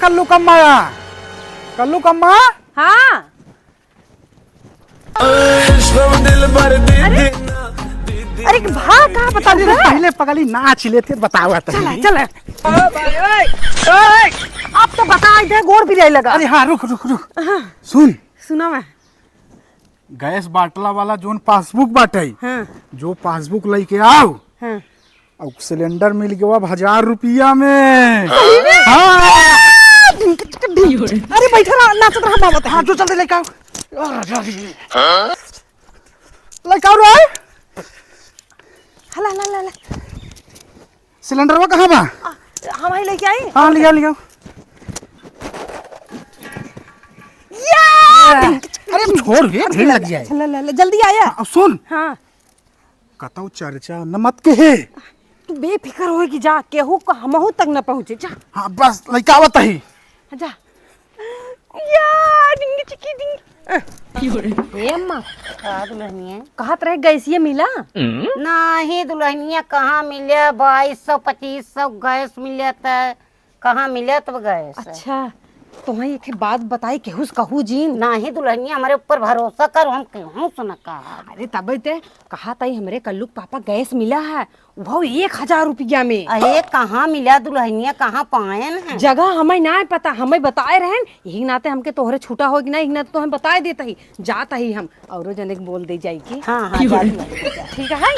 कल्लू कम्मा, कल्लू कम्मा। हाँ अरे भाग कहाँ बता दे पहले पगली नाच लेते बताओ। चल चल अब तो बता इधर गोड़ भी नहीं लगा। अरे हाँ रुक रुक रुक। हाँ, सुन सुना मैं। गैस बाटला वाला जोन पासबुक बाटे, हाँ जो पासबुक लेके आओ हाँ और सिलेंडर मिल गया 1000 रुपया में। हाँ। अरे बैठा रहा नाचत रहा बाबा। हाँ जो जल्दी लेके आओ। लेके आओ रे। हला हला हला सिलेंडर वो कहाँ बा? हम ही लेके आई। हाँ ले आओ ले आओ। अरे छोड़ रे ढेर लग जाए। चल जल्दी आया। अब सुन हाँ कतौ चर्चा न मत के है। तू बेफिक्र हो कि जा केहू को हमहू तक न पहुंचे। जा हाँ बस लेके आवत ही। जा यार डिंगी चिकी डिंगी। ए अम्मा का दुल्हनिया कहत रहे गैसीय मिला नहीं दुल्हनिया कहाँ मिले 2200-2500 गैस मिले त कहाँ मिले तब गैस। अच्छा तुम्हें एक बात बताई केहू कहू जीन। नहीं दुल्हनिया हमारे ऊपर भरोसा कर हम क्यों सुना कहा। अरे तब ते कहा ताई हमरे कल्लू पापा गैस मिला है वो 1000 रुपया में। अरे कहाँ मिला दुल्हनिया कहाँ पाए न जगह हमें ना पता हमें बताए रहन यही नाते हमके तोहरे छूटा हो कि ना यही नाते तो हम बताए देता ही जाता ही हम और जने बोल दे जाई की। हाँ हाँ ठीक है।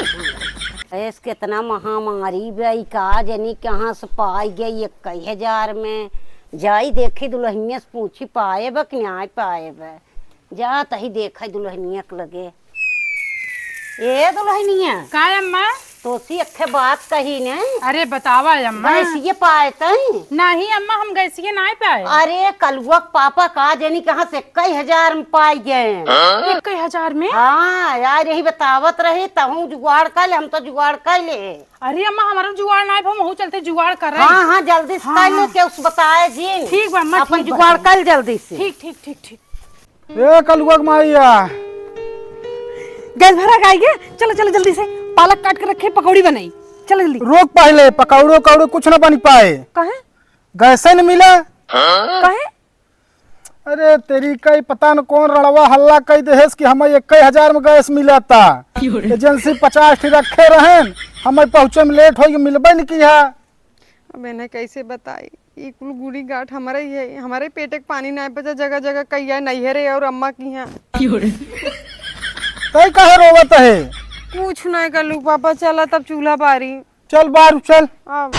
गैस कितना महामारी भाई का जनी कहाँ से पाई गई 1000 में जाई देखी दुल्हनिया से पूछी पाए बा कि नहीं पाए बा। जा तही देखा दुल्हनिया के लगे। ए दुल्हनिया का अम्मा? तो सी अखे बात कही ने। अरे बतावा अम्मा। गैसिये पाए तई नहीं अम्मा हम गैसिये नहीं पाए। अरे कलुआ पापा का जनी कहाँ से 1000 में पाई गए। 1000 में? हाँ यार यही बतावत रहे तहु जुगाड़ कर ले हम तो जुगाड़ कर ले। अरे अम्मा हमारा जुगाड़ नहीं हम वहू चलते जुगाड़ कर रहे। हाँ हाँ जल्दी से कर ले के उस बताए जी। ठीक बा अम्मा अपन ठीक बा। जुगाड़ कर जल्दी से। ठीक ठीक ठीक ठीक। ए कलुआ मारिया गैस भरा गाएंगे। चलो चलो जल्दी से पालक काट के रखे पकौड़ी बनाई। चलो जल्दी। रोक पहले पकौड़ो कौड़ो कुछ न बन पाए। कहे गैसे न मिला। कहे अरे तेरी कई पता न कौन रड़वा हल्ला कई देहेस कि हमें 1000 में गैस मिला था। एजेंसी 50 रखे रहन हमें पहुँचे में लेट हो मिलबे न किया। अब इन्हें कैसे बताई ये कुल गुड़ी गाठ हमारे ही है। हमारे पेटे के पानी नहीं बचा जगह जगह कई है नैहरे और अम्मा की यहाँ। कई कहे रोवत है। कुछ नहीं कर लू पापा चला तब चूल्हा बारी। चल बाहर चल। अब